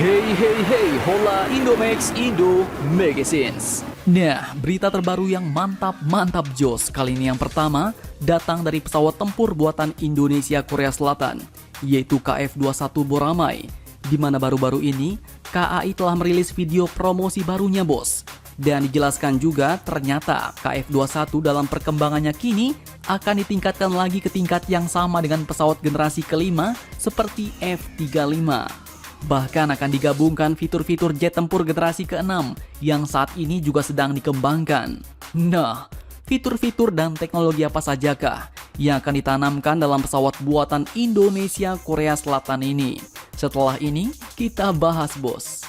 Hey, hola Indomax Indo Magazines. Nah, berita terbaru yang mantap jos. Kali ini yang pertama datang dari pesawat tempur buatan Indonesia Korea Selatan, yaitu KF-21 Boramae, di mana baru-baru ini KAI telah merilis video promosi barunya bos. Dan dijelaskan juga ternyata KF-21 dalam perkembangannya kini akan ditingkatkan lagi ke tingkat yang sama dengan pesawat generasi kelima seperti F-35. Bahkan akan digabungkan fitur-fitur jet tempur generasi ke-6 yang saat ini juga sedang dikembangkan. Nah, fitur-fitur dan teknologi apa sajakah yang akan ditanamkan dalam pesawat buatan Indonesia Korea Selatan ini? Setelah ini, kita bahas bos.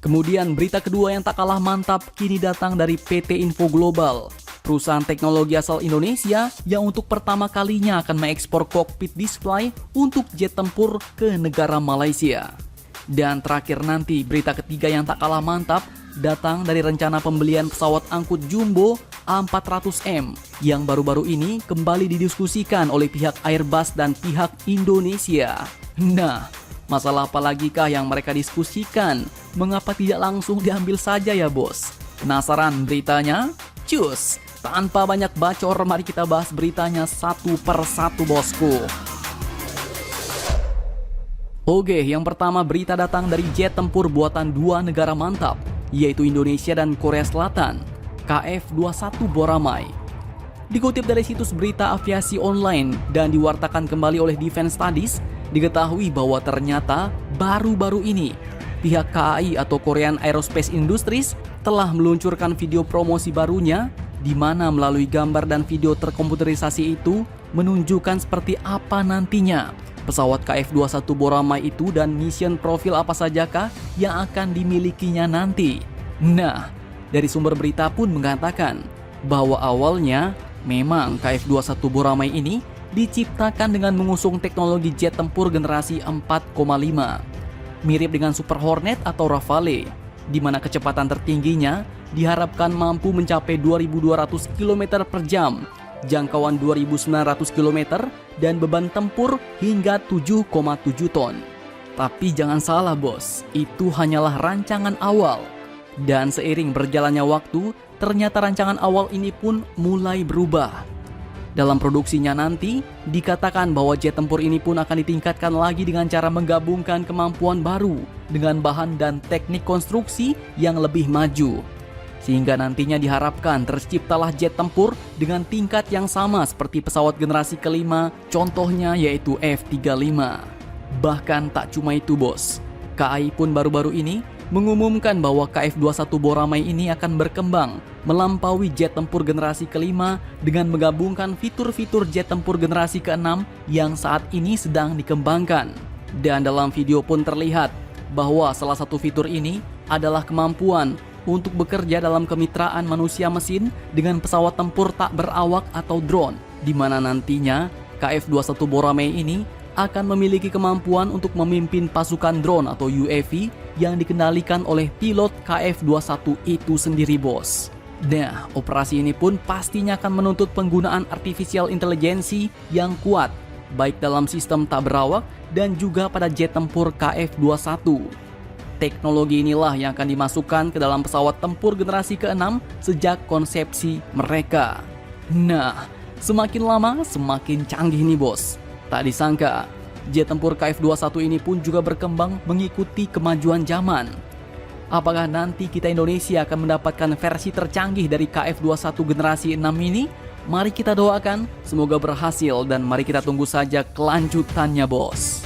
Kemudian berita kedua yang tak kalah mantap kini datang dari PT Info Global, perusahaan teknologi asal Indonesia yang untuk pertama kalinya akan mengekspor cockpit display untuk jet tempur ke negara Malaysia. Dan terakhir nanti berita ketiga yang tak kalah mantap datang dari rencana pembelian pesawat angkut jumbo A400M yang baru-baru ini kembali didiskusikan oleh pihak Airbus dan pihak Indonesia. Nah, masalah apa lagi kah yang mereka diskusikan? Mengapa tidak langsung diambil saja ya bos? Penasaran beritanya? Cus! Tanpa banyak bacor, mari kita bahas beritanya satu per satu bosku. Oke, yang pertama berita datang dari jet tempur buatan dua negara mantap, yaitu Indonesia dan Korea Selatan, KF-21 Boramae. Dikutip dari situs berita aviasi online dan diwartakan kembali oleh Defense Studies, diketahui bahwa ternyata baru-baru ini pihak KAI atau Korean Aerospace Industries telah meluncurkan video promosi barunya di mana melalui gambar dan video terkomputerisasi itu menunjukkan seperti apa nantinya pesawat KF-21 Boramae itu dan mission profil apa sajakah yang akan dimilikinya nanti. Nah, dari sumber berita pun mengatakan bahwa awalnya memang KF-21 Boramae ini diciptakan dengan mengusung teknologi jet tempur generasi 4,5. Mirip dengan Super Hornet atau Rafale, di mana kecepatan tertingginya diharapkan mampu mencapai 2.200 km per jam, jangkauan 2.900 km, dan beban tempur hingga 7,7 ton. Tapi jangan salah bos, itu hanyalah rancangan awal. Dan seiring berjalannya waktu, ternyata rancangan awal ini pun mulai berubah. Dalam produksinya nanti, dikatakan bahwa jet tempur ini pun akan ditingkatkan lagi dengan cara menggabungkan kemampuan baru dengan bahan dan teknik konstruksi yang lebih maju. Sehingga nantinya diharapkan terciptalah jet tempur dengan tingkat yang sama seperti pesawat generasi kelima, contohnya yaitu F-35. Bahkan tak cuma itu bos, KAI pun baru-baru ini mengumumkan bahwa KF-21 Boramae ini akan berkembang melampaui jet tempur generasi kelima dengan menggabungkan fitur-fitur jet tempur generasi ke-6 yang saat ini sedang dikembangkan. Dan dalam video pun terlihat bahwa salah satu fitur ini adalah kemampuan untuk bekerja dalam kemitraan manusia mesin dengan pesawat tempur tak berawak atau drone, di mana nantinya KF-21 Boramae ini akan memiliki kemampuan untuk memimpin pasukan drone atau UAV yang dikendalikan oleh pilot KF-21 itu sendiri bos. Nah, operasi ini pun pastinya akan menuntut penggunaan artificial intelligence yang kuat, baik dalam sistem tak berawak dan juga pada jet tempur KF-21. Teknologi inilah yang akan dimasukkan ke dalam pesawat tempur generasi ke-6 sejak konsepsi mereka. Nah, semakin lama semakin canggih nih bos. Tak disangka, jet tempur KF-21 ini pun juga berkembang mengikuti kemajuan zaman. Apakah nanti kita Indonesia akan mendapatkan versi tercanggih dari KF-21 generasi 6 ini? Mari kita doakan, semoga berhasil dan mari kita tunggu saja kelanjutannya bos.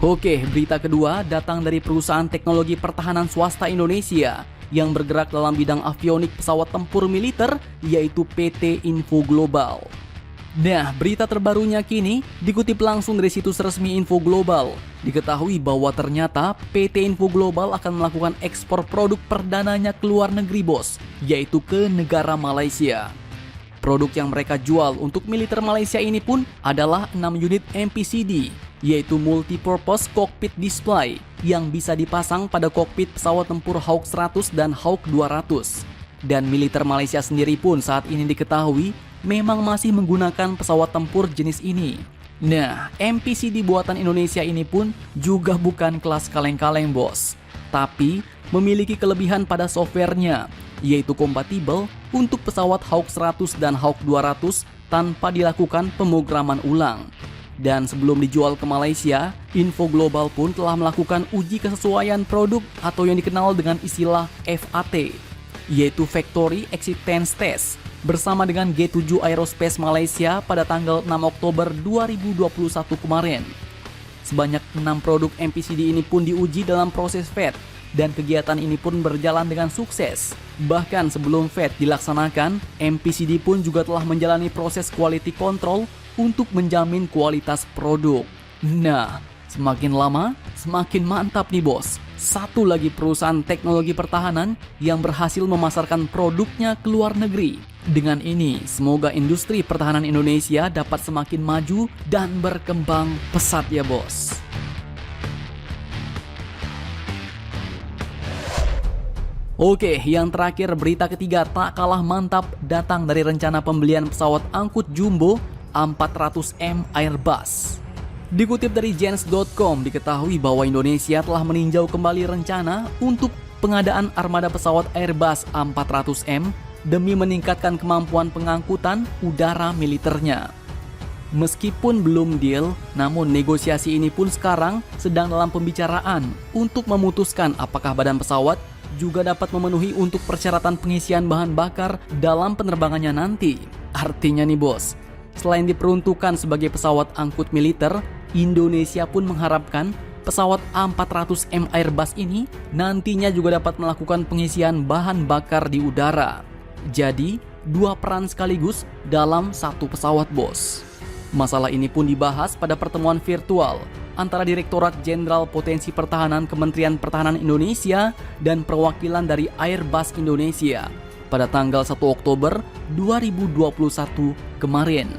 Oke, berita kedua datang dari perusahaan teknologi pertahanan swasta Indonesia yang bergerak dalam bidang avionik pesawat tempur militer, yaitu PT Info Global. Nah, berita terbarunya kini dikutip langsung dari situs resmi Info Global. Diketahui bahwa ternyata PT Info Global akan melakukan ekspor produk perdananya ke luar negeri bos, yaitu ke negara Malaysia. Produk yang mereka jual untuk militer Malaysia ini pun adalah 6 unit MPCD, yaitu Multipurpose Cockpit Display yang bisa dipasang pada kokpit pesawat tempur Hawk 100 dan Hawk 200. Dan militer Malaysia sendiri pun saat ini diketahui memang masih menggunakan pesawat tempur jenis ini. Nah, MPCD buatan Indonesia ini pun juga bukan kelas kaleng-kaleng bos, tapi memiliki kelebihan pada softwarenya, yaitu kompatibel untuk pesawat Hawk 100 dan Hawk 200 tanpa dilakukan pemrograman ulang. Dan sebelum dijual ke Malaysia, Info Global pun telah melakukan uji kesesuaian produk atau yang dikenal dengan istilah FAT, yaitu Factory Acceptance Test, bersama dengan G7 Aerospace Malaysia pada tanggal 6 Oktober 2021 kemarin. Sebanyak 6 produk MPCD ini pun diuji dalam proses FAT, dan kegiatan ini pun berjalan dengan sukses. Bahkan sebelum FAT dilaksanakan, MPCD pun juga telah menjalani proses quality control untuk menjamin kualitas produk. Nah, semakin lama, semakin mantap nih bos. Satu lagi perusahaan teknologi pertahanan yang berhasil memasarkan produknya ke luar negeri. Dengan ini, semoga industri pertahanan Indonesia dapat semakin maju dan berkembang pesat ya bos. Oke, yang terakhir berita ketiga tak kalah mantap datang dari rencana pembelian pesawat angkut jumbo A400M Airbus. Dikutip dari Gens.com, diketahui bahwa Indonesia telah meninjau kembali rencana untuk pengadaan armada pesawat Airbus A400M demi meningkatkan kemampuan pengangkutan udara militernya. Meskipun belum deal, namun negosiasi ini pun sekarang sedang dalam pembicaraan untuk memutuskan apakah badan pesawat juga dapat memenuhi untuk persyaratan pengisian bahan bakar dalam penerbangannya nanti. Artinya nih bos, selain diperuntukkan sebagai pesawat angkut militer, Indonesia pun mengharapkan pesawat A400M Airbus ini nantinya juga dapat melakukan pengisian bahan bakar di udara. Jadi, dua peran sekaligus dalam satu pesawat bos. Masalah ini pun dibahas pada pertemuan virtual antara Direktorat Jenderal Potensi Pertahanan Kementerian Pertahanan Indonesia dan perwakilan dari Airbus Indonesia pada tanggal 1 Oktober 2021 kemarin.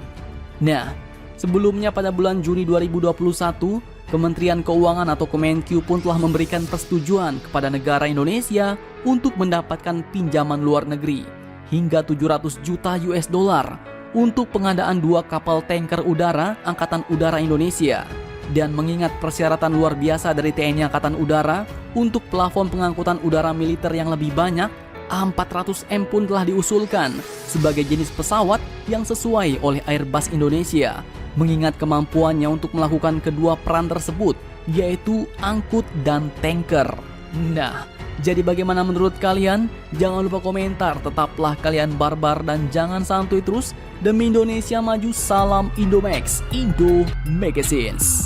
Nah, sebelumnya pada bulan Juni 2021, Kementerian Keuangan atau Kemenq pun telah memberikan persetujuan kepada negara Indonesia untuk mendapatkan pinjaman luar negeri hingga 700 juta US dollar untuk pengadaan 2 kapal tanker udara Angkatan Udara Indonesia. Dan mengingat persyaratan luar biasa dari TNI Angkatan Udara untuk plafon pengangkutan udara militer yang lebih banyak, A400M pun telah diusulkan sebagai jenis pesawat yang sesuai oleh Airbus Indonesia, mengingat kemampuannya untuk melakukan kedua peran tersebut, yaitu angkut dan tanker. Nah, jadi bagaimana menurut kalian? Jangan lupa komentar, tetaplah kalian barbar dan jangan santuy terus. Demi Indonesia maju, salam Indomax, Indo Magazines.